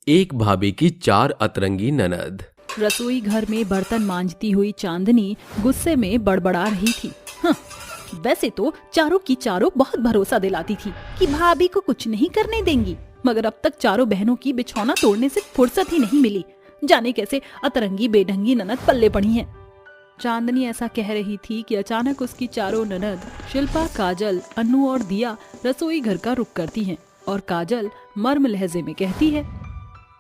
एक भाभी की चार अतरंगी ननद। रसोई घर में बर्तन मांजती हुई चांदनी गुस्से में बड़बड़ा रही थी। हाँ, वैसे तो चारों की चारों बहुत भरोसा दिलाती थी कि भाभी को कुछ नहीं करने देंगी, मगर अब तक चारों बहनों की बिछौना तोड़ने से फुर्सत ही नहीं मिली। जाने कैसे अतरंगी बेढंगी ननद पल्ले पड़ी हैं। चांदनी ऐसा कह रही थी कि अचानक उसकी चारों ननद शिल्पा, काजल, अन्नू और दिया रसोई घर का रुख करती हैं और काजल मर्म लहजे में कहती है,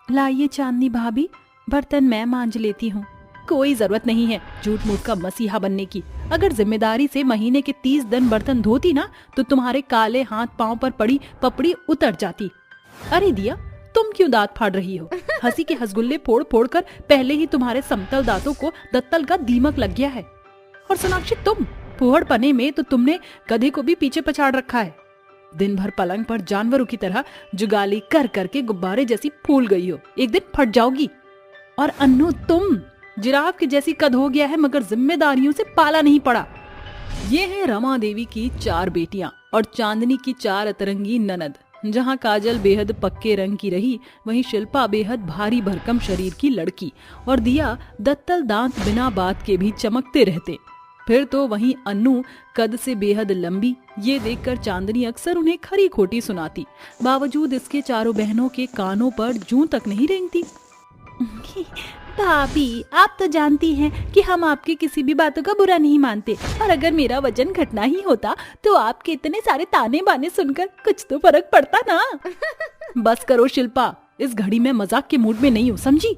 लाइए चांदनी भाभी, बर्तन मैं मांज लेती हूँ। कोई जरूरत नहीं है झूठ मूठ का मसीहा बनने की। अगर जिम्मेदारी से महीने के 30 दिन बर्तन धोती ना तो तुम्हारे काले हाथ पांव पर पड़ी पपड़ी उतर जाती। अरे दिया, तुम क्यों दांत फाड़ रही हो? हंसी के हंसगुल्ले फोड़ फोड़ कर पहले ही तुम्हारे समतल दांतों को दत्तल का दीमक लग गया है। और सोनाक्षी, तुम फुहड़ पने में तो तुमने गधे को भी पीछे पछाड़ रखा है। दिन भर पलंग पर जानवरों की तरह जुगाली कर करके गुब्बारे जैसी फूल गई हो, एक दिन फट जाओगी। और अन्नू, तुम जिराफ की जैसी कद हो गया है मगर जिम्मेदारियों से पाला नहीं पड़ा। ये है रमा देवी की 4 बेटियां और चांदनी की 4 अतरंगी ननद। जहां काजल बेहद पक्के रंग की रही, वहीं शिल्पा बेहद भारी भरकम शरीर की लड़की और दिया दत्तल दांत बिना बात के भी चमकते रहते। फिर तो वहीं अन्नू कद से बेहद लंबी। ये देखकर चांदनी अक्सर उन्हें खरी खोटी सुनाती, बावजूद इसके चारों बहनों के कानों पर जूं तक नहीं रेंगती। भाभी, आप तो जानती हैं कि हम आपकी किसी भी बातों का बुरा नहीं मानते, और अगर मेरा वजन घटना ही होता तो आपके इतने सारे ताने बाने सुनकर कुछ तो फर्क पड़ता ना। बस करो शिल्पा, इस घड़ी में मजाक के मूड में नहीं हूँ, समझी?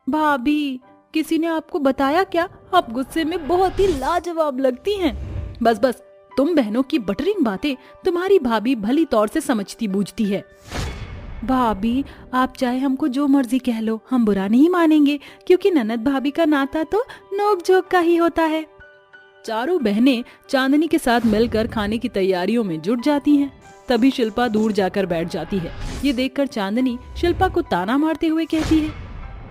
भाभी, किसी ने आपको बताया क्या? आप गुस्से में बहुत ही लाजवाब लगती हैं। बस बस, तुम बहनों की बटरिंग बातें तुम्हारी भाभी भली तौर से समझती बूझती है। भाभी, आप चाहे हमको जो मर्जी कह लो, हम बुरा नहीं मानेंगे, क्योंकि ननद भाभी का नाता तो नोक झोंक का ही होता है। चारों बहनें चांदनी के साथ मिलकर खाने की तैयारियों में जुट जाती हैं। तभी शिल्पा दूर जाकर बैठ जाती है। ये देखकर चांदनी शिल्पा को ताना मारते हुए कहती है,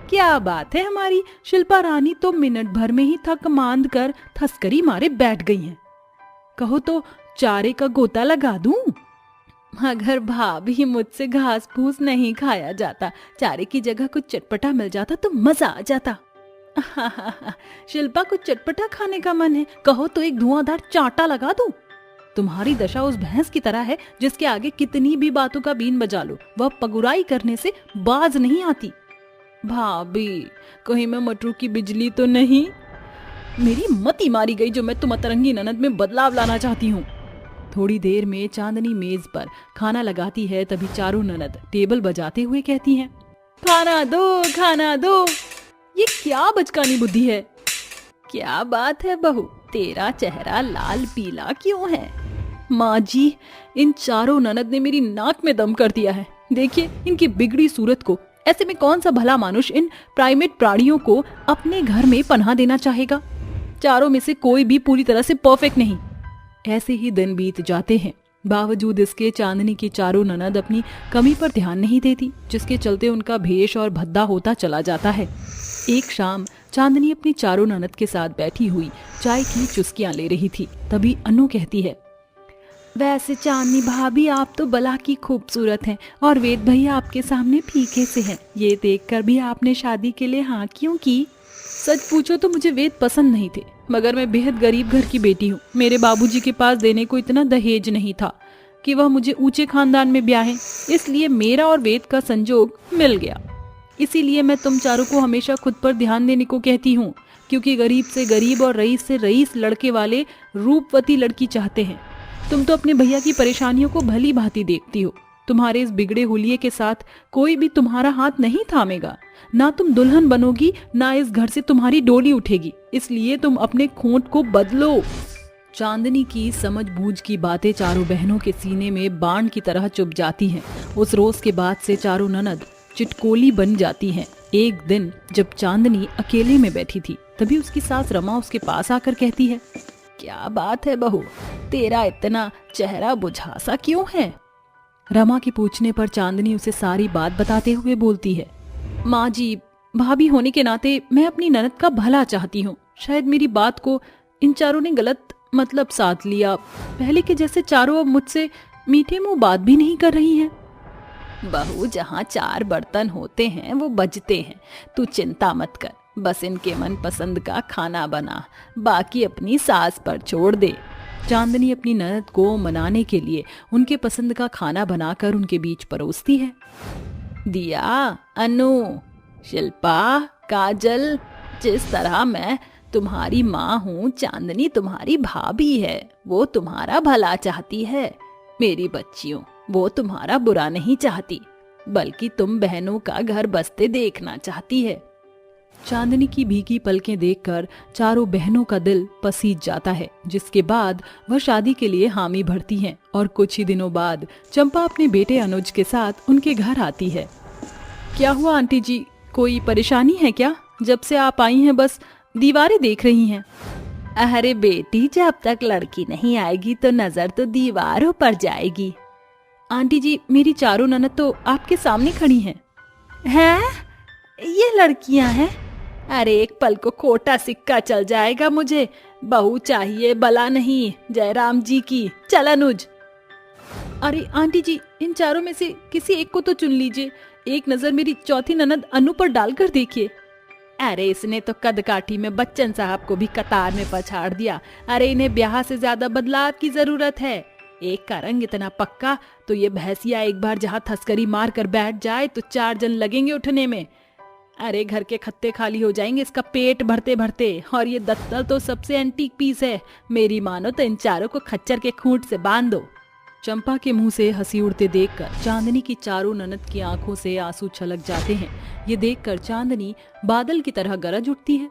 क्या बात है हमारी शिल्पा रानी, तो मिनट भर में ही थक मांद कर थस्करी मारे बैठ गई हैं। कहो तो चारे का गोता लगा दूं? अगर भाभी मुझसे घास फूस नहीं खाया जाता, चारे की जगह कुछ चटपटा मिल जाता तो मजा आ जाता। शिल्पा, कुछ चटपटा खाने का मन है? कहो तो एक धुआंधार चांटा लगा दूं? तुम्हारी दशा उस भैंस की तरह है जिसके आगे कितनी भी बातों का बीन बजा लो, वह पगुराई करने से बाज नहीं आती। भाभी, कहीं मैं मटरू की बिजली तो नहीं? मेरी मती मारी गई जो मैं तुम अतरंगी ननद में बदलाव लाना चाहती हूँ। थोड़ी देर में चांदनी मेज पर खाना लगाती है, तभी चारों ननद टेबल बजाते हुए कहती हैं, खाना दो, खाना दो। ये क्या बचकानी बुद्धि है? क्या बात है बहू, तेरा चेहरा लाल पीला क्यों है? माँ जी, इन चारों ननद ने मेरी नाक में दम कर दिया है। देखिए इनकी बिगड़ी सूरत को। ऐसे में कौन सा भला मानुष इन प्राइमेट प्राणियों को अपने घर में पनाह देना चाहेगा? चारों में से कोई भी पूरी तरह से परफेक्ट नहीं। ऐसे ही दिन बीत जाते हैं। बावजूद इसके चांदनी की चारों ननद अपनी कमी पर ध्यान नहीं देती, जिसके चलते उनका भेष और भद्दा होता चला जाता है। एक शाम चांदनी अपनी चारों ननद के साथ बैठी हुई चाय की चुस्कियां ले रही थी। तभी अन्नू कहती है, वैसे चांदनी भाभी, आप तो बला की खूबसूरत हैं और वेद भैया आपके सामने फीके से हैं। ये देखकर भी आपने शादी के लिए हाँ क्यों की? सच पूछो तो मुझे वेद पसंद नहीं थे, मगर मैं बेहद गरीब घर की बेटी हूँ। मेरे बाबूजी के पास देने को इतना दहेज नहीं था कि वह मुझे ऊंचे खानदान में ब्याहें, इसलिए मेरा और वेद का संजोग मिल गया। इसीलिए मैं तुम चारों को हमेशा खुद पर ध्यान देने को कहती हूँ, क्योंकि गरीब से गरीब और रईस से रईस लड़के वाले रूपवती लड़की चाहते हैं। तुम तो अपने भैया की परेशानियों को भली भांति देखती हो। तुम्हारे इस बिगड़े हुलिये के साथ कोई भी तुम्हारा हाथ नहीं थामेगा। ना तुम दुल्हन बनोगी, ना इस घर से तुम्हारी डोली उठेगी। इसलिए तुम अपने खोट को बदलो। चांदनी की समझ बूझ की बातें चारों बहनों के सीने में बाण की तरह चुभ जाती हैं। उस रोज के बाद से चारों ननद चिटकोली बन जाती हैं। एक दिन जब चांदनी अकेले में बैठी थी, तभी उसकी सास रमा उसके पास आकर कहती है, क्या बात है बहू, तेरा इतना चेहरा बुझासा क्यों है? रमा के पूछने पर चांदनी उसे सारी बात बताते हुए बोलती है, माँ जी, भाभी होने के नाते मैं अपनी ननद का भला चाहती हूँ। शायद मेरी बात को इन चारों ने गलत मतलब साथ लिया। पहले के जैसे चारों अब मुझसे मीठे मुंह बात भी नहीं कर रही हैं। बहू, जहाँ 4 बर्तन होते हैं वो बजते हैं। तू चिंता मत कर, बस इनके मन पसंद का खाना बना, बाकी अपनी सास पर छोड़ दे। चांदनी अपनी ननद को मनाने के लिए उनके पसंद का खाना बनाकर उनके बीच परोसती है। दिया, अनु, शिल्पा, काजल, जिस तरह मैं तुम्हारी माँ हूँ, चांदनी तुम्हारी भाभी है। वो तुम्हारा भला चाहती है। मेरी बच्चियों, वो तुम्हारा बुरा नहीं चाहती, बल्कि तुम बहनों का घर बसते देखना चाहती है। चांदनी की भीगी पलकें देखकर चारों बहनों का दिल पसीज जाता है, जिसके बाद वह शादी के लिए हामी भरती हैं और कुछ ही दिनों बाद चंपा अपने बेटे अनुज के साथ उनके घर आती है। क्या हुआ आंटी जी, कोई परेशानी है क्या? जब से आप आई हैं बस दीवारें देख रही हैं। अरे बेटी, जब तक लड़की नहीं आएगी तो नजर तो दीवारों पर जाएगी। आंटी जी, मेरी चारों ननद तो आपके सामने खड़ी हैं। हैं? ये लड़कियां हैं? अरे एक पल को खोटा सिक्का चल जाएगा मुझे। बहू चाहिए, बला नहीं। जयराम जी की। चल अनुज। अरे आंटी जी, इन चारों में से किसी एक को तो चुन लीजिए। एक नजर मेरी चौथी ननद अनु पर डालकर देखिए। अरे इसने तो कद काठी में बच्चन साहब को भी कतार में पछाड़ दिया। अरे इन्हें ब्याह से ज्यादा बदलाव की जरूरत है। एक का रंग इतना पक्का तो ये भैंसिया एक बार जहाँ थस्करी मार कर बैठ जाए तो 4 जन लगेंगे उठने में। अरे घर के खत्ते खाली हो जाएंगे इसका पेट भरते भरते। और ये दत्तल तो सबसे एंटीक पीस है। मेरी मानो तो इन चारों को खच्चर के खूंट से बांध दो। चंपा के मुंह से हंसी उड़ते देखकर चांदनी की चारों ननद की आंखों से आंसू छलक जाते हैं। ये देखकर चांदनी बादल की तरह गरज उठती है।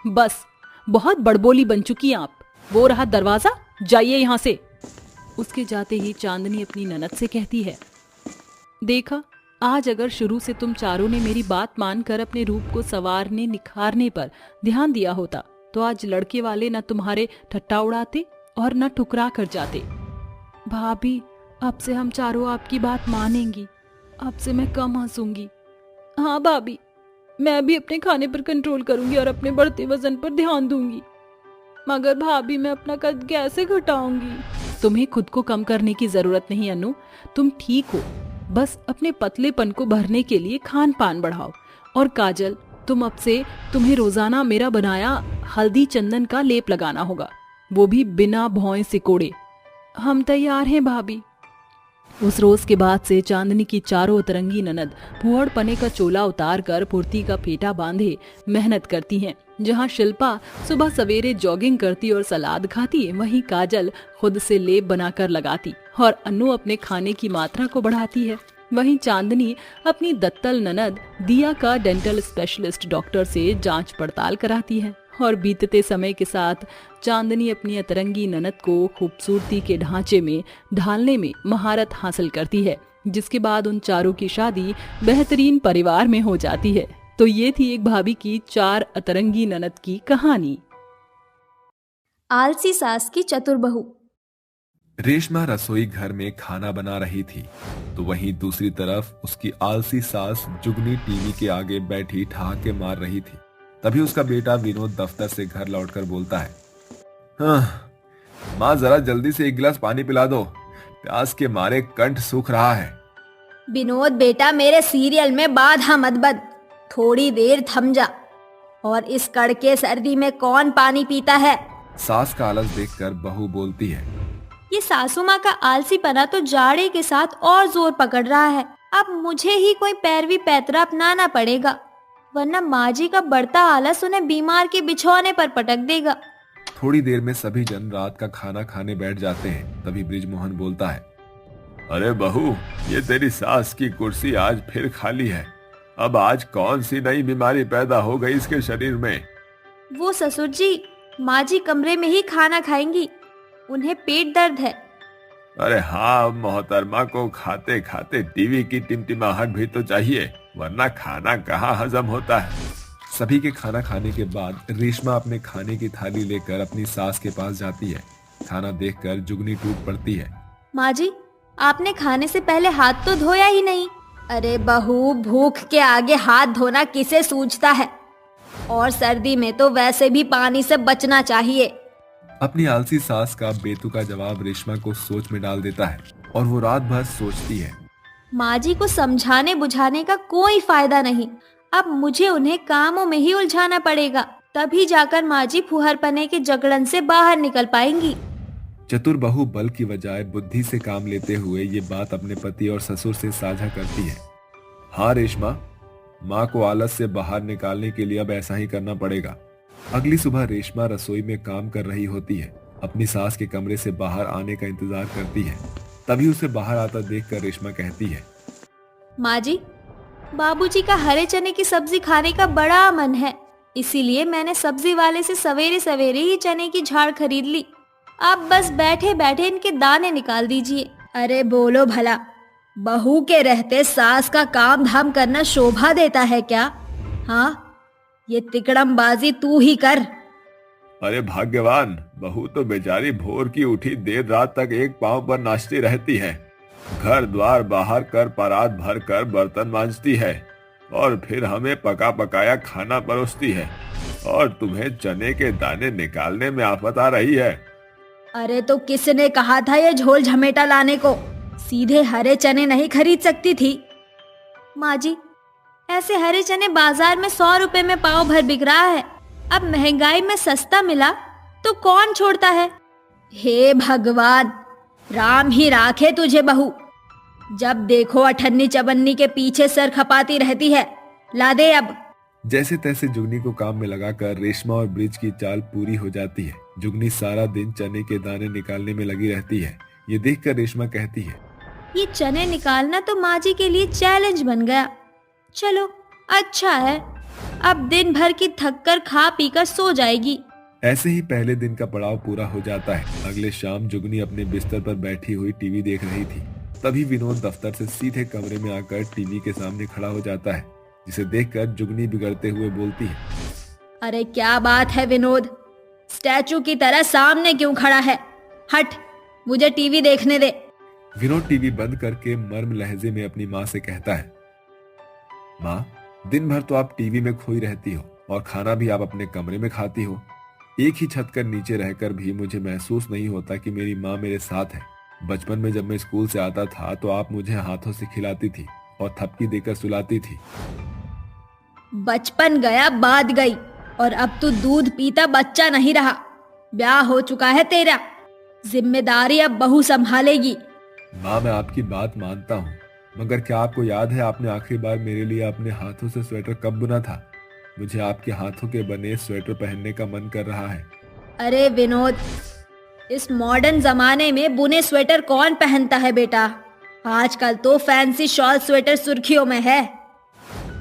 बस, बहुत बड़बोली बन चुकी आप। वो रहा दरवाजा, जाइए यहाँ से। उसके जाते ही चांदनी अपनी ननद से कहती है, देखा, आज अगर शुरू से तुम चारों ने मेरी बात मानकर अपने रूप को संवारने निखारने पर ध्यान दिया होता तो आज लड़के वाले न तुम्हारे ठट्टा उड़ाते और न ठुकरा कर जाते। भाभी, अब से हम चारों आपकी बात मानेंगी। अब से मैं कम हंसूंगी। हाँ भाभी, मैं भी अपने खाने पर कंट्रोल करूंगी और अपने बढ़ते वजन पर ध्यान दूंगी। मगर भाभी, मैं अपना कद कैसे घटाऊंगी? तुम्हें खुद को कम करने की जरूरत नहीं अनु, तुम ठीक हो। बस अपने पतलेपन को भरने के लिए खान पान बढ़ाओ। और काजल, तुम अब से तुम्हें रोजाना मेरा बनाया हल्दी चंदन का लेप लगाना होगा, वो भी बिना भौं सिकोड़े। हम तैयार हैं भाभी। उस रोज के बाद से चांदनी की चारों उतरंगी ननद फुहड़ पने का चोला उतार कर फुर्ती का फेटा बांधे मेहनत करती हैं। जहां शिल्पा सुबह सवेरे जॉगिंग करती और सलाद खाती, वहीं काजल खुद से लेप बनाकर लगाती और अनु अपने खाने की मात्रा को बढ़ाती है। वहीं चांदनी अपनी दत्तल ननद दिया का डेंटल स्पेशलिस्ट डॉक्टर से जांच पड़ताल कराती है। और बीतते समय के साथ चांदनी अपनी अतरंगी ननद को खूबसूरती के ढांचे में ढालने में महारत हासिल करती है, जिसके बाद उन चारों की शादी बेहतरीन परिवार में हो जाती है। तो ये थी एक भाभी की 4 अतरंगी ननद की कहानी। आलसी सास की चतुर बहू। रेशमा रसोई घर में खाना बना रही थी तो वहीं दूसरी तरफ उसकी आलसी सास जुगनी टीवी के आगे बैठी ठहाके मार रही थी। तभी उसका बेटा विनोद दफ्तर से घर लौटकर बोलता है, हाँ, माँ जरा जल्दी से 1 गिलास पानी पिला दो, प्यास के मारे कंठ सूख रहा है। विनोद बेटा, मेरे सीरियल में बाधा मत बद, थोड़ी देर थम जा। और इस कड़के सर्दी में कौन पानी पीता है? सास का आलस देखकर बहू बोलती है, ये सासू माँ का आलसीपना तो जाड़े के साथ और जोर पकड़ रहा है। अब मुझे ही कोई पैरवी पैतरा अपनाना पड़ेगा, वरना माँ जी का बढ़ता आलस उन्हें बीमार के बिछौने पर पटक देगा। थोड़ी देर में सभी जन रात का खाना खाने बैठ जाते हैं। तभी बृजमोहन बोलता है, अरे बहू, ये तेरी सास की कुर्सी आज फिर खाली है। अब आज कौन सी नई बीमारी पैदा हो गई इसके शरीर में? वो ससुर जी, माँ जी कमरे में ही खाना खाएंगी, उन्हें पेट दर्द है। अरे हाँ, मोहतरमा को खाते खाते टीवी की टिमटिमाहट भी तो चाहिए, वरना खाना कहाँ हजम होता है। सभी के खाना खाने के बाद रेशमा अपने खाने की थाली लेकर अपनी सास के पास जाती है। खाना देखकर जुगनी टूट पड़ती है। माँ जी, आपने खाने से पहले हाथ तो धोया ही नहीं। अरे बहू, भूख के आगे हाथ धोना किसे सूझता है? और सर्दी में तो वैसे भी पानी से बचना चाहिए। अपनी आलसी सास का बेतुका जवाब रेशमा को सोच में डाल देता है और वो रात भर सोचती है। माँ जी को समझाने बुझाने का कोई फायदा नहीं। अब मुझे उन्हें कामों में ही उलझाना पड़ेगा, तभी जाकर माँ जी फुहरपने के जगड़न से बाहर निकल पाएंगी। चतुर बहू बल की बजाय बुद्धि से काम लेते हुए ये बात अपने पति और ससुर से साझा करती है। हाँ रेशमा, माँ को आलस से बाहर निकालने के लिए अब ऐसा ही करना पड़ेगा। अगली सुबह रेशमा रसोई में काम कर रही होती है, अपनी सास के कमरे से बाहर आने का इंतजार करती है। तभी उसे बाहर आता देखकर रेशमा कहती है, माँ जी, बाबूजी का हरे चने की सब्जी खाने का बड़ा मन है, इसीलिए मैंने सब्जी वाले से सवेरे सवेरे ही चने की झाड़ खरीद ली। आप बस बैठे बैठे इनके दाने निकाल दीजिए। अरे बोलो भला, बहू के रहते सास का काम धाम करना शोभा देता है क्या? हाँ, ये तिकड़मबाजी तू ही कर। अरे भाग्यवान, बहू तो बेचारी भोर की उठी देर रात तक एक पांव पर नाचती रहती है, घर द्वार बाहर कर परात भर कर बर्तन मांजती है और फिर हमें पका पकाया खाना परोसती है, और तुम्हें चने के दाने निकालने में आफत आ रही है। अरे तो किसने कहा था ये झोल झमेटा लाने को? सीधे हरे चने नहीं खरीद सकती थी? माँ जी, ऐसे हरे चने बाजार में 100 रुपए में पाव भर बिक रहा है। अब महंगाई में सस्ता मिला तो कौन छोड़ता है। हे भगवान, राम ही राखे तुझे बहू। जब देखो अठन्नी चबन्नी के पीछे सर खपाती रहती है। ला दे अब। जैसे तैसे जुगनी को काम में लगाकर रेशमा और ब्रिज की चाल पूरी हो जाती है। जुगनी सारा दिन चने के दाने निकालने में लगी रहती है। ये देखकर रेशमा कहती है, ये चने निकालना तो माँ जी के लिए चैलेंज बन गया। चलो अच्छा है, अब दिन भर की थक कर खा पी कर सो जाएगी। ऐसे ही पहले दिन का पड़ाव पूरा हो जाता है। अगले शाम जुगनी अपने बिस्तर पर बैठी हुई टीवी देख रही थी। तभी विनोद दफ्तर से सीधे कमरे में आकर टीवी के सामने खड़ा हो जाता है, जिसे देखकर जुगनी बिगड़ते हुए बोलती है, अरे क्या बात है विनोद, स्टैचू की तरह सामने क्यों खड़ा है? हट, मुझे टीवी देखने दे। विनोद टीवी बंद करके मर्म लहजे में अपनी माँ से कहता है, माँ, दिन भर तो आप टीवी में खोई रहती हो और खाना भी आप अपने कमरे में खाती हो। एक ही छत कर नीचे रहकर भी मुझे महसूस नहीं होता कि मेरी माँ मेरे साथ है। बचपन में जब मैं स्कूल से आता था तो आप मुझे हाथों से खिलाती थी और थपकी देकर सुलाती थी। बचपन गया बात गई, और अब तू दूध पीता बच्चा नहीं रहा। ब्याह हो चुका है तेरा, जिम्मेदारी अब बहू संभालेगी। माँ, मैं आपकी बात मानता हूँ, मगर क्या आपको याद है आपने आखिरी बार मेरे लिए अपने हाथों से स्वेटर कब बुना था? मुझे आपके हाथों के बने स्वेटर पहनने का मन कर रहा है। अरे विनोद, इस मॉडर्न जमाने में बुने स्वेटर कौन पहनता है बेटा? आजकल तो फैंसी शॉल स्वेटर सुर्खियों में है।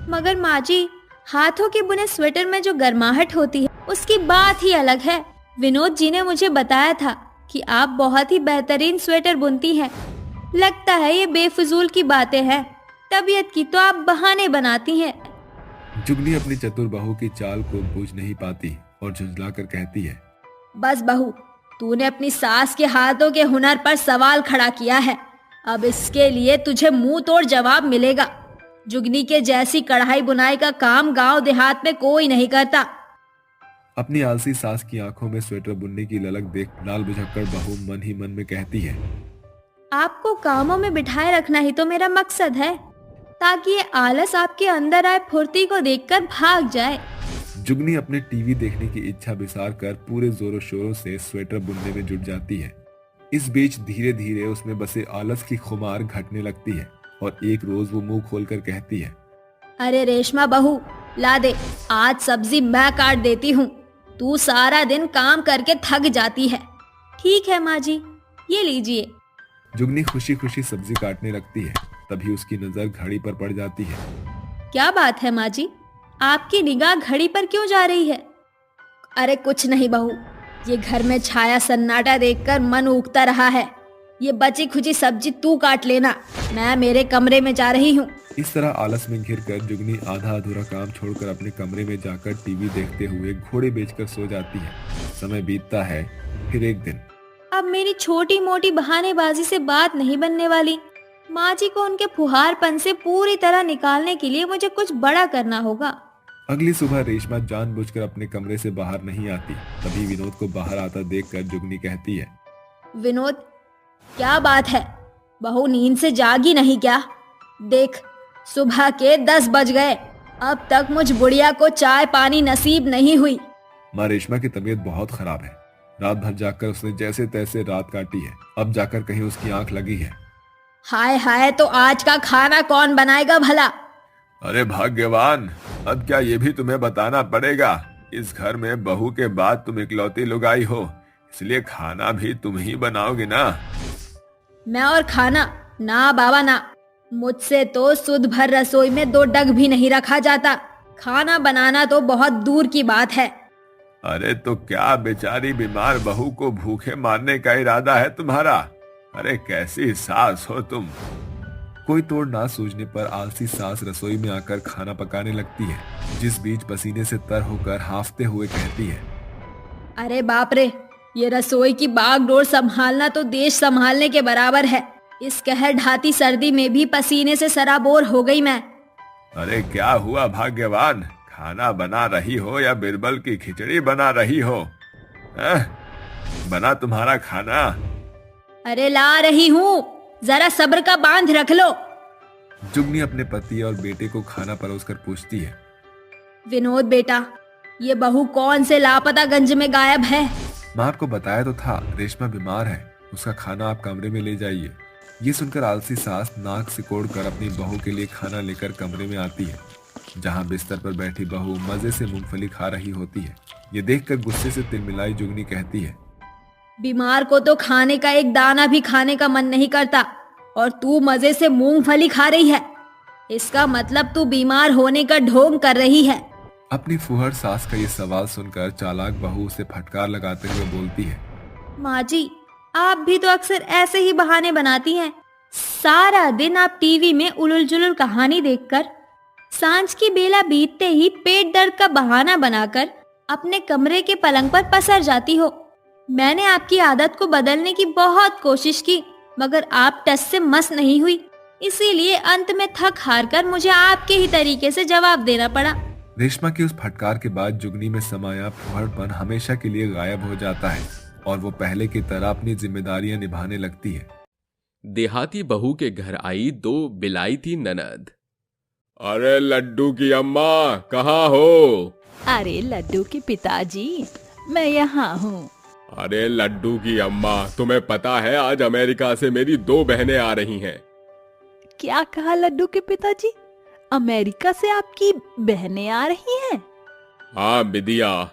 मगर माँ जी, हाथों के बुने स्वेटर में जो गर्माहट होती है उसकी बात ही अलग है। विनोद जी ने मुझे बताया था कि आप बहुत ही बेहतरीन स्वेटर बुनती हैं। लगता है ये बेफिजूल की बातें हैं, तबीयत की तो आप बहाने बनाती हैं। जुगनी अपनी चतुर बहू की चाल को बूझ नहीं पाती और झुंझलाकर कहती है, बस बहू, तूने अपनी सास के हाथों के हुनर पर सवाल खड़ा किया है। अब इसके लिए तुझे मुंह तोड़ जवाब मिलेगा। जुगनी के जैसी कढ़ाई बुनाई का काम गांव देहात में कोई नहीं करता। अपनी आलसी सास की आंखों में स्वेटर बुनने की ललक देख लाल बुझक्कड़ बहू मन ही मन में कहती है, आपको कामों में बिठाए रखना ही तो मेरा मकसद है, ताकि ये आलस आपके अंदर आए फुर्ती को देखकर भाग जाए। जुगनी अपने टीवी देखने की इच्छा बिसार कर पूरे जोरों शोरों से स्वेटर बुनने में जुट जाती है। इस बीच धीरे धीरे उसमें बसे आलस की खुमार घटने लगती है और एक रोज वो मुंह खोलकर कहती है, अरे रेशमा बहू, ला दे, आज सब्जी मैं काट देती हूँ। तू सारा दिन काम करके थक जाती है। ठीक है माँ जी, ये लीजिए। जुगनी खुशी खुशी सब्जी काटने लगती है। तभी उसकी नजर घड़ी पर पड़ जाती है। क्या बात है माँ जी, आपकी निगाह घड़ी पर क्यों जा रही है? अरे कुछ नहीं बहू, ये घर में छाया सन्नाटा देखकर मन उगता रहा है। ये बची खुची सब्जी तू काट लेना, मैं मेरे कमरे में जा रही हूँ। इस तरह आलस में घिरकर जुगनी आधा अधूरा काम छोड़कर अपने कमरे में जाकर टीवी देखते हुए घोड़े बेचकर सो जाती है। समय बीतता है। फिर एक दिन, अब मेरी छोटी मोटी बहानेबाजी से बात नहीं बनने वाली। माँ जी को उनके फुहारपन से पूरी तरह निकालने के लिए मुझे कुछ बड़ा करना होगा। अगली सुबह रेशमा जानबूझकर अपने कमरे से बाहर नहीं आती। तभी विनोद को बाहर आता देखकर जुगनी कहती है, विनोद, क्या बात है? बहू नींद से जागी नहीं क्या? देख, सुबह के 10 बज गए, अब तक मुझ बुढ़िया को चाय पानी नसीब नहीं हुई। माँ रेशमा की तबीयत बहुत खराब है। रात भर जाकर उसने जैसे तैसे रात काटी है, अब जाकर कहीं उसकी आंख लगी है। हाय हाय, तो आज का खाना कौन बनाएगा भला? अरे भाग्यवान, अब क्या ये भी तुम्हें बताना पड़ेगा? इस घर में बहू के बाद तुम इकलौती लुगाई हो, इसलिए खाना भी तुम ही बनाओगे ना। मैं और खाना? ना बाबा ना, मुझसे तो सुध भर रसोई में 2 डग भी नहीं रखा जाता। खाना बनाना तो बहुत दूर की बात है। अरे तो क्या बेचारी बीमार बहू को भूखे मारने का इरादा है तुम्हारा? अरे कैसी सास हो तुम। कोई तोड़ ना सूझने पर आलसी सास रसोई में आकर खाना पकाने लगती है, जिस बीच पसीने से तर होकर हांफते हुए कहती है, अरे बाप रे, ये रसोई की बागडोर संभालना तो देश संभालने के बराबर है। इस कहर ढाती सर्दी में भी पसीने से सराबोर हो गई मैं। अरे क्या हुआ भाग्यवान, खाना बना रही हो या बिरबल की खिचड़ी बना रही हो? बना तुम्हारा खाना? अरे ला रही हूँ, जरा सब्र का बांध रख लो। जुगनी अपने पति और बेटे को खाना परोसकर पूछती है, विनोद बेटा, ये बहू कौन से लापता गंज में गायब है? मैं आपको बताया तो था, रेशमा बीमार है, उसका खाना आप कमरे में ले जाइए। ये सुनकर आलसी सास नाक सिकोड़कर अपनी बहू के लिए खाना लेकर कमरे में आती है, जहाँ बिस्तर पर बैठी बहू मजे से मूंगफली खा रही होती है। ये देखकर गुस्से से तिलमिलाई जुगनी कहती है, बीमार को तो खाने का एक दाना भी खाने का मन नहीं करता, और तू मजे से मूंगफली खा रही है। इसका मतलब तू बीमार होने का ढोंग कर रही है। अपनी फुहर सास का ये सवाल सुनकर चालाक बहू उसे फटकार लगाते हुए बोलती है, माँ जी, आप भी तो अक्सर ऐसे ही बहाने बनाती हैं। सारा दिन आप टीवी में उलुल जुलुल कहानी देखकर, सांझ की बेला बीतते ही पेट दर्द का बहाना बनाकर अपने कमरे के पलंग पर पसर जाती हो। मैंने आपकी आदत को बदलने की बहुत कोशिश की, मगर आप टस से मस नहीं हुई। इसीलिए अंत में थक हार कर मुझे आपके ही तरीके से जवाब देना पड़ा। रेशमा की उस फटकार के बाद जुगनी में समाया फुहड़पन हमेशा के लिए गायब हो जाता है और वो पहले की तरह अपनी जिम्मेदारियां निभाने लगती है। देहाती बहू के घर आई 2 बिलायती ननद। अरे लड्डू की अम्मा, कहाँ हो? अरे लड्डू के पिताजी, मैं यहाँ हूँ। अरे लड्डू की अम्मा, तुम्हें पता है आज अमेरिका से मेरी 2 बहनें आ रही हैं। क्या कहा लड्डू के पिताजी? अमेरिका से आपकी बहनें आ रही हैं? हाँ बिदिया,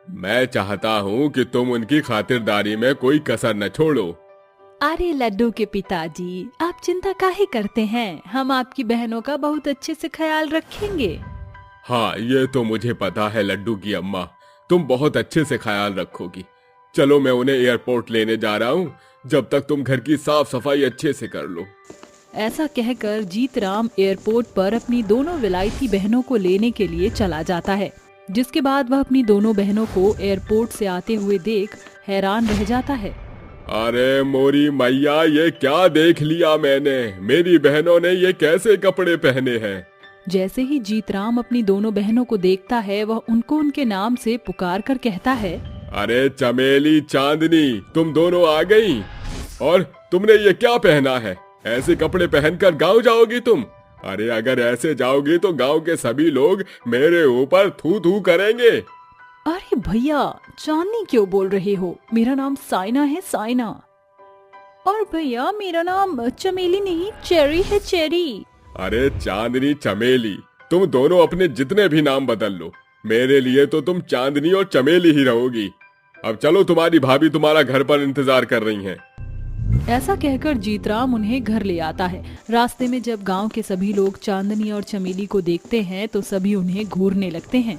मैं चाहता हूँ कि तुम उनकी खातिरदारी में कोई कसर न छोड़ो। अरे लड्डू के पिताजी, आप चिंता काहे करते हैं? हम आपकी बहनों का बहुत अच्छे से ख्याल रखेंगे। हाँ, ये तो मुझे पता है लड्डू की अम्मा, तुम बहुत अच्छे से ख्याल रखोगी। चलो मैं उन्हें एयरपोर्ट लेने जा रहा हूँ, जब तक तुम घर की साफ सफाई अच्छे से कर लो। ऐसा कहकर जीतराम एयरपोर्ट पर अपनी दोनों विलायती बहनों को लेने के लिए चला जाता है, जिसके बाद वह अपनी दोनों बहनों को एयरपोर्ट से आते हुए देख हैरान रह जाता है। अरे मोरी मैया, ये क्या देख लिया मैंने? मेरी बहनों ने ये कैसे कपड़े पहने हैं? जैसे ही जीतराम अपनी दोनों बहनों को देखता है, वह उनको उनके नाम से पुकार कर कहता है, अरे चमेली, चांदनी, तुम दोनों आ गई। और तुमने ये क्या पहना है? ऐसे कपड़े पहनकर गांव जाओगी तुम? अरे अगर ऐसे जाओगी तो गांव के सभी लोग मेरे ऊपर थू थू करेंगे। अरे भैया, चांदनी क्यों बोल रहे हो? मेरा नाम साइना है, साइना। और भैया, मेरा नाम चमेली नहीं, चेरी है, चेरी। अरे चांदनी, चमेली, तुम दोनों अपने जितने भी नाम बदल लो, मेरे लिए तो तुम चांदनी और चमेली ही रहोगी। अब चलो, तुम्हारी भाभी तुम्हारा घर पर इंतजार कर रही हैं। ऐसा कहकर जीतराम उन्हें घर ले आता है। रास्ते में जब गांव के सभी लोग चांदनी और चमेली को देखते हैं तो सभी उन्हें घूरने लगते हैं।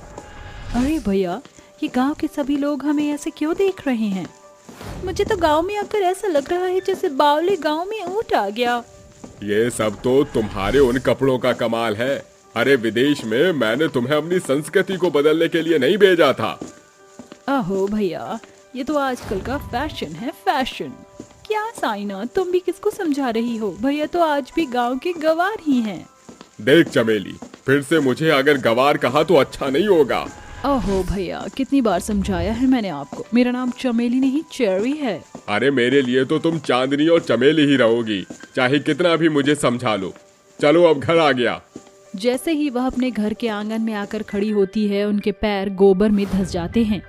अरे भैया, ये गांव के सभी लोग हमें ऐसे क्यों देख रहे हैं? मुझे तो गांव में आकर ऐसा लग रहा है जैसे बावली गांव में ऊंट आ गया। ये सब तो तुम्हारे उन कपड़ों का कमाल है। अरे विदेश में मैंने तुम्हें अपनी संस्कृति को बदलने के लिए नहीं भेजा था। अहो भैया, ये तो आजकल का फैशन है, फैशन। क्या साइना, तुम भी किसको समझा रही हो? भैया तो आज भी गांव के गवार ही हैं। देख चमेली, फिर से मुझे अगर गवार कहा तो अच्छा नहीं होगा। ओहो भैया, कितनी बार समझाया है मैंने आपको, मेरा नाम चमेली नहीं, चेरी है। अरे मेरे लिए तो तुम चांदनी और चमेली ही रहोगी, चाहे कितना भी मुझे समझा लो। चलो अब घर आ गया। जैसे ही वह अपने घर के आंगन में आकर खड़ी होती है, उनके पैर गोबर में धंस जाते हैं।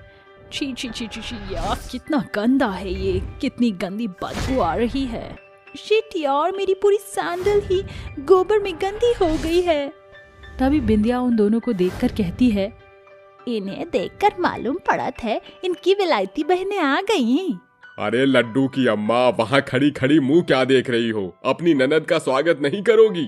छी छी छी छी छी यार, कितना गंदा है ये, कितनी गंदी बदबू आ रही है। शिट यार, मेरी पूरी सैंडल ही गोबर में गंदी हो गई है। तभी बिंदिया उन दोनों को देखकर कहती है, इन्हें देखकर मालूम पड़त है इनकी विलायती बहनें आ गई। अरे लड्डू की अम्मा, वहाँ खड़ी खड़ी मुंह क्या देख रही हो? अपनी ननद का स्वागत नहीं करोगी?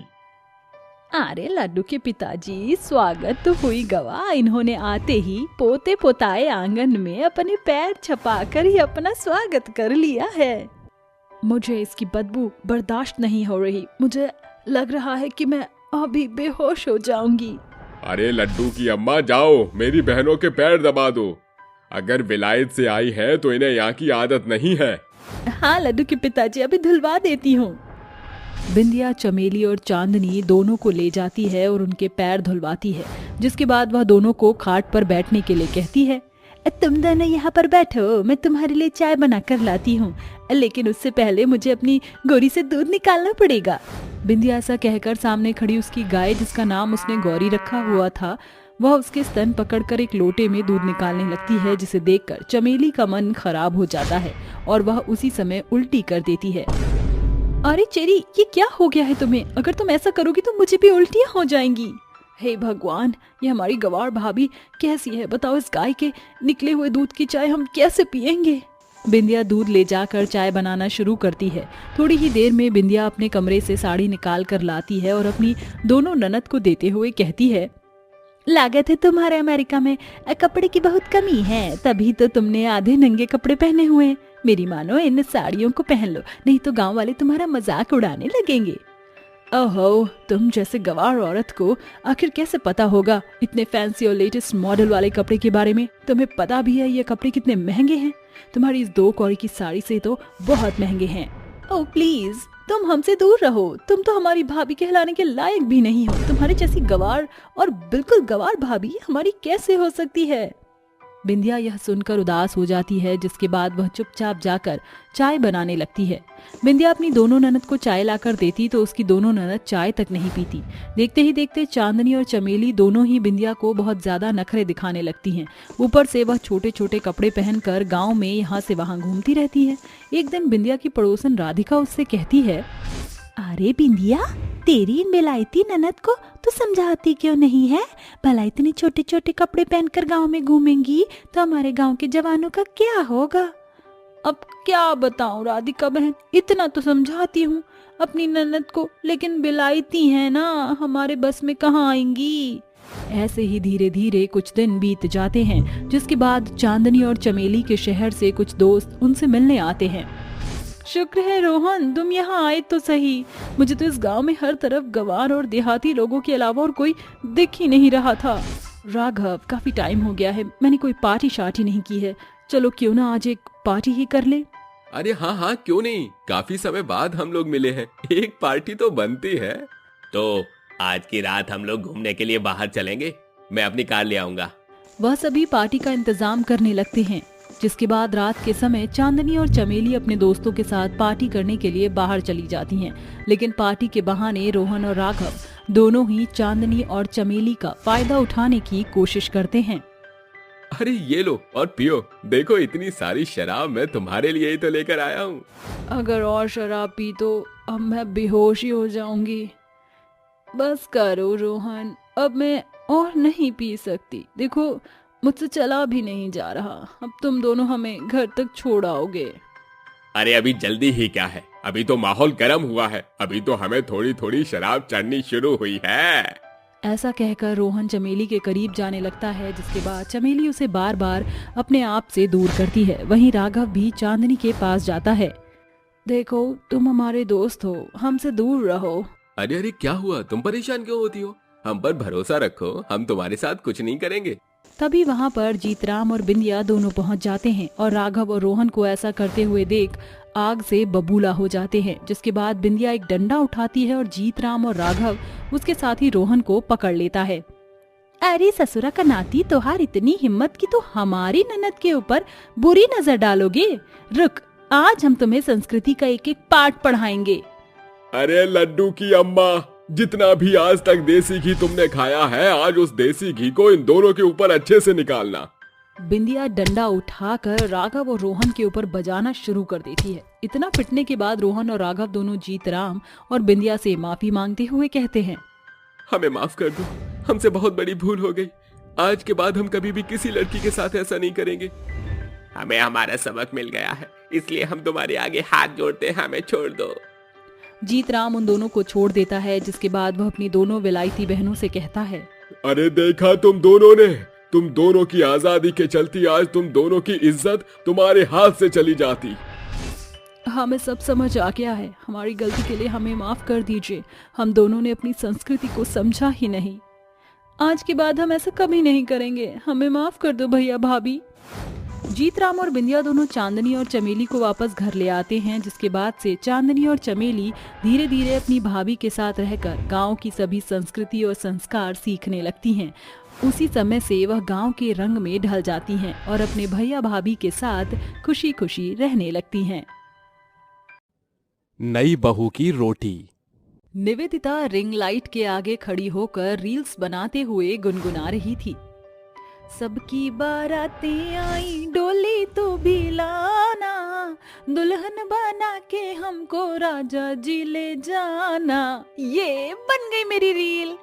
अरे लड्डू के पिताजी, स्वागत तो हुई गवा। इन्होंने आते ही पोते पोताए आंगन में अपने पैर छपाकर ही अपना स्वागत कर लिया है। मुझे इसकी बदबू बर्दाश्त नहीं हो रही। मुझे लग रहा है कि मैं अभी बेहोश हो जाऊंगी। अरे लड्डू की अम्मा, जाओ मेरी बहनों के पैर दबा दो। अगर विलायत से आई है तो इन्हें यहाँ की आदत नहीं है। हाँ लड्डू के पिताजी, अभी धुलवा देती हूँ। बिंदिया, चमेली और चांदनी दोनों को ले जाती है और उनके पैर धुलवाती है, जिसके बाद वह दोनों को खाट पर बैठने के लिए कहती है, तुम दोनों यहाँ पर बैठो, मैं तुम्हारे लिए चाय बना कर लाती हूँ, लेकिन उससे पहले मुझे अपनी गोरी से दूध निकालना पड़ेगा। बिंदिया ऐसा कहकर सामने खड़ी उसकी गाय, जिसका नाम उसने गौरी रखा हुआ था, वह उसके स्तन पकड़कर एक लोटे में दूध निकालने लगती है, जिसे देखकर चमेली का मन खराब हो जाता है और वह उसी समय उल्टी कर देती है। अरे चेरी, ये क्या हो गया है तुम्हें? अगर तुम ऐसा करोगी तो मुझे भी उल्टियां हो जाएंगी। हे भगवान, ये हमारी गवार भाभी कैसी है? बताओ, इस गाय के निकले हुए दूध की चाय हम कैसे पिएंगे? बिंदिया दूध ले जाकर चाय बनाना शुरू करती है। थोड़ी ही देर में बिंदिया अपने कमरे से साड़ी निकाल कर लाती है और अपनी दोनों ननद को देते हुए कहती है, लागत है तुम्हारे अमेरिका में कपड़े की बहुत कमी है, तभी तो तुमने आधे नंगे कपड़े पहने हुए हैं। मेरी मानो, इन साड़ियों को पहन लो, नहीं तो गांव वाले तुम्हारा मजाक उड़ाने लगेंगे। ओहो, तुम जैसे गवार औरत को आखिर कैसे पता होगा इतने फैंसी और लेटेस्ट मॉडल वाले कपड़े के बारे में? तुम्हें पता भी है ये कपड़े कितने महंगे हैं? तुम्हारी इस 2 कौड़ी की साड़ी से तो बहुत महंगे हैं। ओह प्लीज, तुम हमसे दूर रहो। तुम तो हमारी भाभी कहलाने के लायक भी नहीं हो। तुम्हारी जैसी गवार और बिल्कुल गवार भाभी हमारी कैसे हो सकती है? बिंदिया यह सुनकर उदास हो जाती है, जिसके बाद वह चुपचाप जाकर चाय बनाने लगती है। बिंदिया अपनी दोनों ननद को चाय लाकर देती तो उसकी दोनों ननद चाय तक नहीं पीती। देखते ही देखते चांदनी और चमेली दोनों ही बिंदिया को बहुत ज्यादा नखरे दिखाने लगती हैं। ऊपर से वह छोटे छोटे कपड़े पहनकर गांव में यहाँ से वहां घूमती रहती है। एक दिन बिंदिया की पड़ोसन राधिका उससे कहती है, अरे बिंदिया, तेरी इन बेलायती ननद को तो समझाती क्यों नहीं है? भला इतने छोटे छोटे कपड़े पहनकर गांव में घूमेंगी तो हमारे गांव के जवानों का क्या होगा? अब क्या बताऊं राधिका बहन, इतना तो समझाती हूँ अपनी ननद को, लेकिन बेलायती है ना, हमारे बस में कहाँ आएंगी। ऐसे ही धीरे धीरे कुछ दिन बीत जाते हैं, जिसके बाद चांदनी और चमेली के शहर से कुछ दोस्त उनसे मिलने आते हैं। शुक्र है रोहन, तुम यहाँ आए तो सही। मुझे तो इस गांव में हर तरफ गवार और देहाती लोगों के अलावा और कोई दिख ही नहीं रहा था। राघव, काफी टाइम हो गया है, मैंने कोई पार्टी शार्टी नहीं की है। चलो क्यों ना आज एक पार्टी ही कर ले। अरे हाँ हाँ, क्यों नहीं, काफी समय बाद हम लोग मिले हैं, एक पार्टी तो बनती है। तो आज की रात हम लोग घूमने के लिए बाहर चलेंगे, मैं अपनी कार ले आऊंगा। वह सभी पार्टी का इंतजाम करने लगते हैं, जिसके बाद रात के समय चांदनी और चमेली अपने दोस्तों के साथ पार्टी करने के लिए बाहर चली जाती हैं। लेकिन पार्टी के बहाने रोहन और राघव दोनों ही चांदनी और चमेली का फायदा उठाने की कोशिश करते हैं। अरे ये लो और पियो, देखो इतनी सारी शराब मैं तुम्हारे लिए ही तो लेकर आया हूँ। अगर और शराब पी तो अब मैं बेहोश ही हो जाऊंगी। बस करो रोहन, अब मैं और नहीं पी सकती। देखो, मुझसे चला भी नहीं जा रहा। अब तुम दोनों हमें घर तक छोड़ आओगे। अरे अभी जल्दी ही क्या है, अभी तो माहौल गर्म हुआ है, अभी तो हमें थोड़ी थोड़ी शराब चढ़नी शुरू हुई है। ऐसा कहकर रोहन चमेली के करीब जाने लगता है, जिसके बाद चमेली उसे बार बार अपने आप से दूर करती है। वहीं राघव भी चांदनी के पास जाता है। देखो, तुम हमारे दोस्त हो, हमसे दूर रहो। अरे अरे क्या हुआ, तुम परेशान क्यों होती हो? हम पर भरोसा रखो, हम तुम्हारे साथ कुछ नहीं करेंगे। तभी वहाँ पर जीतराम और बिंदिया दोनों पहुँच जाते हैं और राघव और रोहन को ऐसा करते हुए देख आग से बबूला हो जाते हैं। जिसके बाद बिंदिया एक डंडा उठाती है और जीतराम और राघव उसके साथ ही रोहन को पकड़ लेता है। अरे ससुरा का नाती, तोहार इतनी हिम्मत की तो हमारी ननद के ऊपर बुरी नजर डालोगे? रुक, आज हम तुम्हें संस्कृति का एक एक पाठ पढ़ाएंगे। अरे लड्डू की अम्मा, जितना भी आज तक देसी घी तुमने खाया है, आज उस देसी घी को इन दोनों के ऊपर अच्छे से निकालना। बिंदिया डंडा उठाकर राघव और रोहन के ऊपर बजाना शुरू कर देती है। इतना पिटने के बाद रोहन और राघव दोनों जीतराम और बिंदिया से माफी मांगते हुए कहते हैं, हमें माफ कर दो, हमसे बहुत बड़ी भूल हो गई। आज के बाद हम कभी भी किसी लड़की के साथ ऐसा नहीं करेंगे। हमें हमारा सबक मिल गया है, इसलिए हम तुम्हारे आगे हाथ जोड़ते हैं, हमें छोड़ दो। जीतराम उन दोनों को छोड़ देता है, जिसके बाद वह अपनी दोनों विलायती बहनों से कहता है, अरे देखा तुम दोनों की आजादी के चलती आज तुम दोनों की इज्जत तुम्हारे हाथ से चली जाती। हमें सब समझ आ गया है, हमारी गलती के लिए हमें माफ कर दीजिए। हम दोनों ने अपनी संस्कृति को समझा ही नहीं। आज के बाद हम ऐसा कभी नहीं करेंगे, हमें माफ कर दो भैया भाभी। जीतराम और बिंदिया दोनों चांदनी और चमेली को वापस घर ले आते हैं, जिसके बाद से चांदनी और चमेली धीरे धीरे अपनी भाभी के साथ रहकर गांव की सभी संस्कृति और संस्कार सीखने लगती हैं। उसी समय से वह गांव के रंग में ढल जाती हैं और अपने भैया भाभी के साथ खुशी खुशी रहने लगती हैं। नई बहू की रोटी। निवेदिता रिंग लाइट के आगे खड़ी होकर रील्स बनाते हुए गुनगुना रही थी। सबकी बारातें आई, डोली तो भी लाना, दुल्हन बना के हमको राजा जी ले जाना। ये बन गई मेरी रील।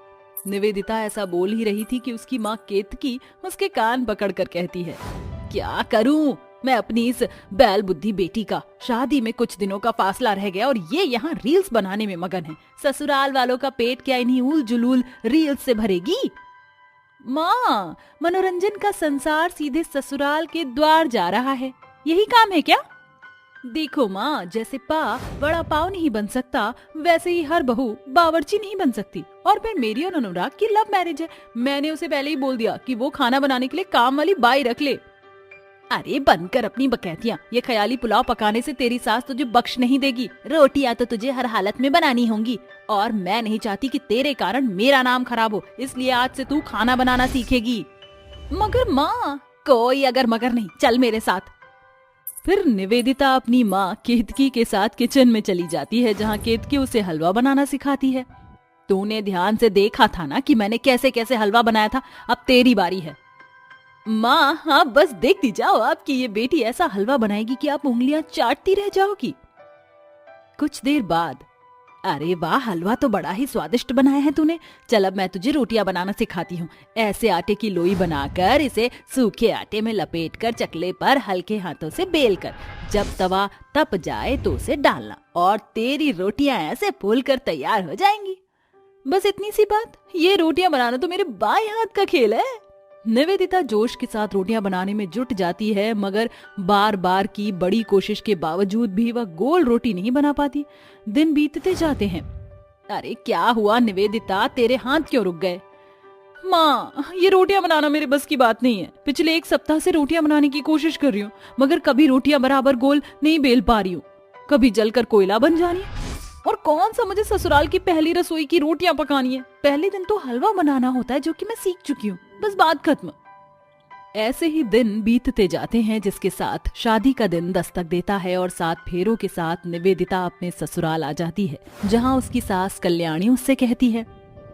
निवेदिता ऐसा बोल ही रही थी कि उसकी माँ केतकी उसके कान पकड़कर कहती है, क्या करूं मैं अपनी इस बैल बुद्धि बेटी का। शादी में कुछ दिनों का फासला रह गया और ये यहाँ रील्स बनाने में मगन है। ससुराल वालों का पेट क्या इन्हीं उल जुलूल रील्स से भरेगी। माँ, मनोरंजन का संसार सीधे ससुराल के द्वार जा रहा है, यही काम है क्या? देखो माँ, जैसे बड़ा पाव नहीं बन सकता, वैसे ही हर बहू बावर्ची नहीं बन सकती। और फिर मेरी और अनुराग की लव मैरिज है। मैंने उसे पहले ही बोल दिया कि वो खाना बनाने के लिए काम वाली बाई रख ले। अरे बनकर अपनी बकैतियां, ये ख्याली पुलाव पकाने से तेरी सास तुझे बख्श नहीं देगी। रोटियां तो तुझे हर हालत में बनानी होंगी और मैं नहीं चाहती कि तेरे कारण मेरा नाम खराब हो, इसलिए आज से तू खाना बनाना सीखेगी। मगर माँ, कोई अगर मगर नहीं, चल मेरे साथ। फिर निवेदिता अपनी माँ केतकी के साथ किचन में चली जाती है, जहाँ केतकी उसे हलवा बनाना सिखाती है। तूने ध्यान से देखा था ना कि मैंने कैसे कैसे हलवा बनाया था, अब तेरी बारी है। माँ, हाँ बस देखती जाओ, आपकी ये बेटी ऐसा हलवा बनाएगी कि आप उंगलियां चाटती रह जाओगी। कुछ देर बाद, अरे वाह, हलवा तो बड़ा ही स्वादिष्ट बनाया है तूने। चल अब मैं तुझे रोटियां बनाना सिखाती हूँ। ऐसे आटे की लोई बनाकर इसे सूखे आटे में लपेटकर चकले पर हल्के हाथों से बेलकर जब तवा तप जाए तो उसे डालना और तेरी रोटियां ऐसे फूलकर तैयार हो जाएंगी। बस इतनी सी बात। ये रोटियां बनाना तो मेरे बाएं हाथ का खेल है। निवेदिता जोश के साथ रोटियां बनाने में जुट जाती है, मगर बार बार की बड़ी कोशिश के बावजूद भी वह गोल रोटी नहीं बना पाती। दिन बीतते जाते हैं। अरे क्या हुआ निवेदिता, तेरे हाथ क्यों रुक गए? माँ, ये रोटियां बनाना मेरे बस की बात नहीं है। पिछले 1 सप्ताह से रोटियां बनाने की कोशिश कर रही हूँ, मगर कभी रोटियां बराबर गोल नहीं बेल पा रही हूँ। कभी जलकर कोयला बन जा रही है और कौन सा मुझे ससुराल की पहली रसोई की रोटियां पकानी है। पहले दिन तो हलवा बनाना होता है, जो कि मैं सीख चुकी हूँ। बस बात खत्म। ऐसे ही दिन बीतते जाते हैं, जिसके साथ शादी का दिन दस्तक देता है और 7 फेरों के साथ निवेदिता अपने ससुराल आ जाती है, जहाँ उसकी सास कल्याणी उससे कहती है,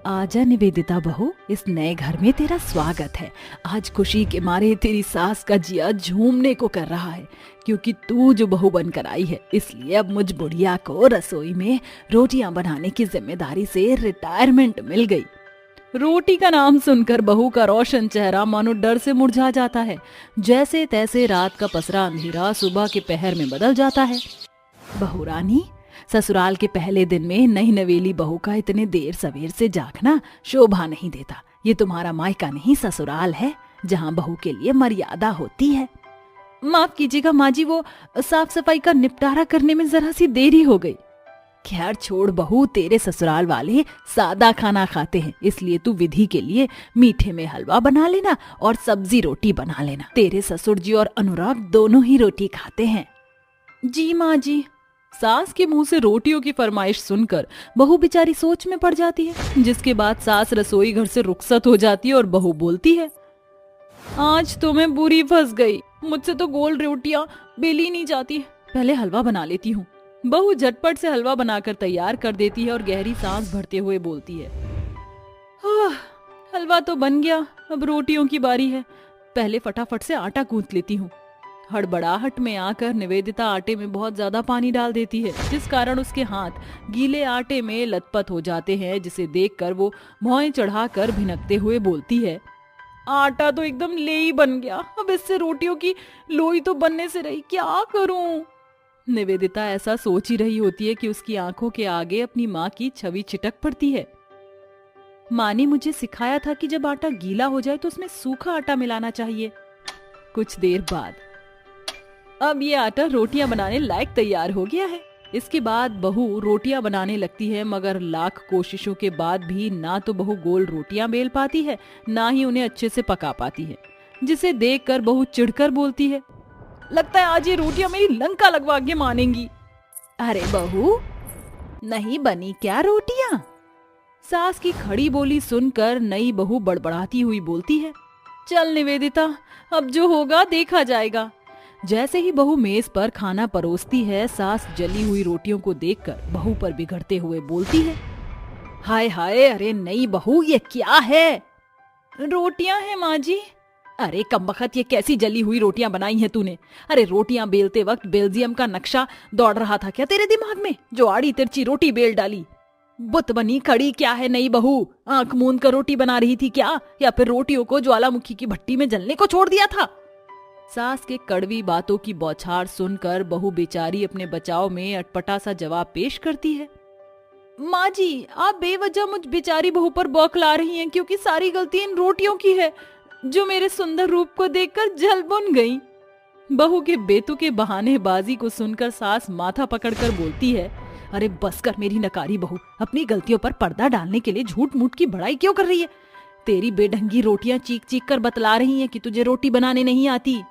आजा निवेदिता बहू, इस नए घर में तेरा स्वागत है। आज खुशी के मारे तेरी सास का जिया झूमने को कर रहा है, क्योंकि तू जो बहू बनकर आई है, इसलिए अब मुझ बुढ़िया को रसोई में रोटियां बनाने की जिम्मेदारी से रिटायरमेंट मिल गई। रोटी का नाम सुनकर बहू का रोशन चेहरा मानो डर से मुरझा जाता है। जैसे तैसे रात का पसरा अंधेरा सुबह के पहर में बदल जाता है। बहू रानी, ससुराल के पहले दिन में नई नवेली बहू का इतने देर सवेर से जागना शोभा नहीं देता। ये तुम्हारा मायका नहीं ससुराल है, जहाँ बहू के लिए मर्यादा होती है। माफ कीजिएगा माँ जी, वो साफ सफाई का निपटारा करने में जरा सी देरी हो गई। खैर छोड़ बहू, तेरे ससुराल वाले सादा खाना खाते हैं, इसलिए तू विधि के लिए मीठे में हलवा बना लेना और सब्जी रोटी बना लेना। तेरे ससुर जी और अनुराग दोनों ही रोटी खाते हैं। जी माँ जी। सास के मुंह से रोटियों की फरमाइश सुनकर बहू बेचारी सोच में पड़ जाती है, जिसके बाद सास रसोई घर से रुखसत हो जाती है और बहू बोलती है, आज तो मैं बुरी फंस गई। मुझसे तो गोल रोटियां बेली नहीं जाती। पहले हलवा बना लेती हूँ। बहू झटपट से हलवा बनाकर तैयार कर देती है और गहरी सांस भरते हुए बोलती है, हलवा तो बन गया, अब रोटियों की बारी है। पहले फटाफट से आटा गूंथ लेती हूँ। हड़बड़ाहट में आकर निवेदिता आटे में बहुत ज्यादा पानी डाल देती है, जिस कारण उसके हाथ गीले आटे में लथपथ हो जाते हैं, जिसे देखकर वो भौएं चढ़ाकर भिनकते हुए बोलती है, आटा तो एकदम लेई बन गया, अब इससे रोटियों की लोई तो बनने से रही, क्या करूं? निवेदिता ऐसा सोच ही रही होती है कि उसकी आंखों के आगे अपनी माँ की छवि छिटक पड़ती है। माँ ने मुझे सिखाया था कि जब आटा गीला हो जाए तो उसमें सूखा आटा मिलाना चाहिए। कुछ देर बाद अब ये आटा रोटियां बनाने लायक तैयार हो गया है। इसके बाद बहू रोटियां बनाने लगती है, मगर लाख कोशिशों के बाद भी ना तो बहू गोल रोटियां बेल पाती है, ना ही उन्हें अच्छे से पका पाती है, जिसे देखकर बहू चिढ़कर बोलती है, लगता है आज ये रोटियां मेरी लंका लगवा के मानेंगी। अरे बहू, नहीं बनी क्या रोटियां? सास की खड़ी बोली सुनकर नई बहू बड़बड़ाती हुई बोलती है, चल निवेदिता, अब जो होगा देखा जाएगा। जैसे ही बहू मेज पर खाना परोसती है, सास जली हुई रोटियों को देखकर बहू पर बिगड़ते हुए बोलती है, हाय हाय, अरे नई बहू ये क्या है? रोटियां हैं माँ जी। अरे कमबख्त, ये कैसी जली हुई रोटियां बनाई हैं तूने? अरे रोटियां बेलते वक्त बेल्जियम का नक्शा दौड़ रहा था क्या तेरे दिमाग में, जो आड़ी तिरछी रोटी बेल डाली? बुत बनी खड़ी क्या है नई बहू? आंख मूंद कर रोटी बना रही थी क्या, या फिर रोटियों को ज्वालामुखी की भट्टी में जलने को छोड़ दिया था? सास के कड़वी बातों की बौछार सुनकर बहू बेचारी अपने बचाव में अटपटा सा जवाब पेश करती है, माँ जी, आप बेवजह मुझ बेचारी बहू पर बौखला रही हैं, क्योंकि सारी गलती इन रोटियों की है, जो मेरे सुंदर रूप को देखकर जल बुन गई। बहू के बेतुके बहानेबाजी को सुनकर सास माथा पकड़कर बोलती है, अरे बस कर मेरी नकारी बहू, अपनी गलतियों पर पर्दा डालने के लिए झूठ मूठ की बड़ाई क्यों कर रही है? तेरी बेढंगी रोटियां चीख चीख कर बतला रही हैं कि तुझे रोटी बनाने नहीं आती।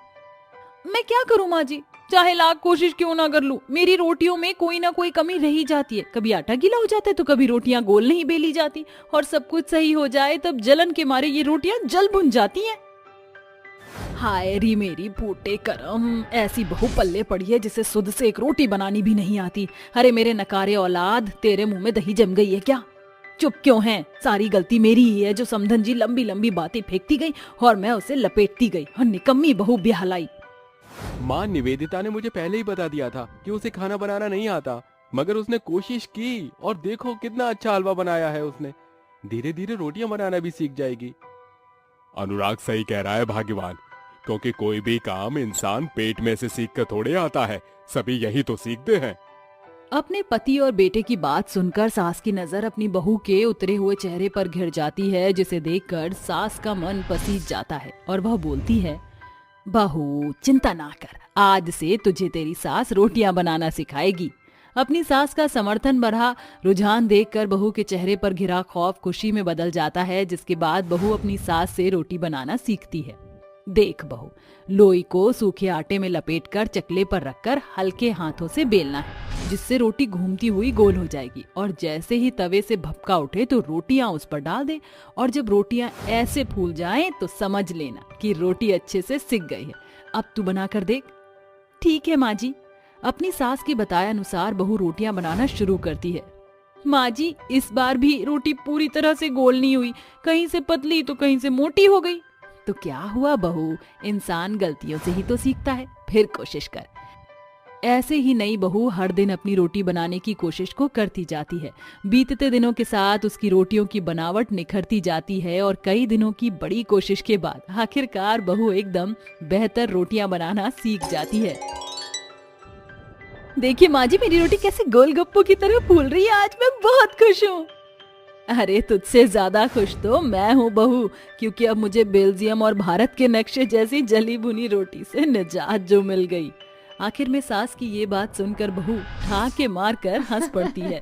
मैं क्या करूं माँ जी, चाहे लाख कोशिश क्यों ना कर लूं, मेरी रोटियों में कोई ना कोई कमी रह ही जाती है। कभी आटा गीला हो जाता है तो कभी रोटियां गोल नहीं बेली जाती, और सब कुछ सही हो जाए तब जलन के मारे ये रोटियां जल भुन जाती हैं। हाय री मेरी फूटे करम, ऐसी बहू पल्ले पड़ी है जिसे सुध से एक रोटी बनानी भी नहीं आती। अरे मेरे नकारे औलाद, तेरे मुंह में दही जम गई है क्या? चुप क्यों है? सारी गलती मेरी ही है, जो समधन जी लंबी लंबी बातें फेंकती गई और मैं उसे लपेटती गई, और निकम्मी बहू ब्याहलाई। माँ निवेदिता ने मुझे पहले ही बता दिया था कि उसे खाना बनाना नहीं आता, मगर उसने कोशिश की और देखो कितना अच्छा हलवा बनाया है उसने। धीरे धीरे रोटियां बनाना भी सीख जाएगी। अनुराग सही कह रहा है भाग्यवान, क्योंकि कोई भी काम इंसान पेट में से सीख कर थोड़े आता है, सभी यही तो सीखते हैं। अपने पति और बेटे की बात सुनकर सास की नजर अपनी बहू के उतरे हुए चेहरे पर घिर जाती है, जिसे देखकर सास का मन पसीज जाता है और वह बोलती है, बहू चिंता ना कर, आज से तुझे तेरी सास रोटियां बनाना सिखाएगी। अपनी सास का समर्थन भरा रुझान देखकर बहू के चेहरे पर घिरा खौफ खुशी में बदल जाता है, जिसके बाद बहू अपनी सास से रोटी बनाना सीखती है। देख बहू, लोई को सूखे आटे में लपेटकर चकले पर रखकर हल्के हाथों से बेलना है, जिससे रोटी घूमती हुई गोल हो जाएगी, और जैसे ही तवे से भपका उठे तो रोटियां उस पर डाल दे, और जब रोटियां ऐसे फूल जाएं तो समझ लेना कि रोटी अच्छे से सिक गई है। अब तू बना कर देख। ठीक है माँ जी। अपनी सास के बताए अनुसार बहू रोटियां बनाना शुरू करती है। माँ जी, इस बार भी रोटी पूरी तरह से गोल नहीं हुई, कहीं से पतली तो कहीं से मोटी हो गई। तो क्या हुआ बहू, इंसान गलतियों से ही तो सीखता है, फिर कोशिश कर। ऐसे ही नई बहू हर दिन अपनी रोटी बनाने की कोशिश को करती जाती है। बीतते दिनों के साथ उसकी रोटियों की बनावट निखरती जाती है, और कई दिनों की बड़ी कोशिश के बाद आखिरकार बहू एकदम बेहतर रोटियां बनाना सीख जाती है। देखिए माँ जी, मेरी रोटी कैसे गोलगप्पों की तरह फूल रही है, आज मैं बहुत खुश हूँ। अरे तुझसे ज्यादा खुश तो मैं हूँ बहू, क्योंकि अब मुझे बेल्जियम और भारत के नक्शे जैसी जली भुनी रोटी से निजात जो मिल गई। आखिर में सास की ये बात सुनकर बहू ठहाके मारकर हंस पड़ती है।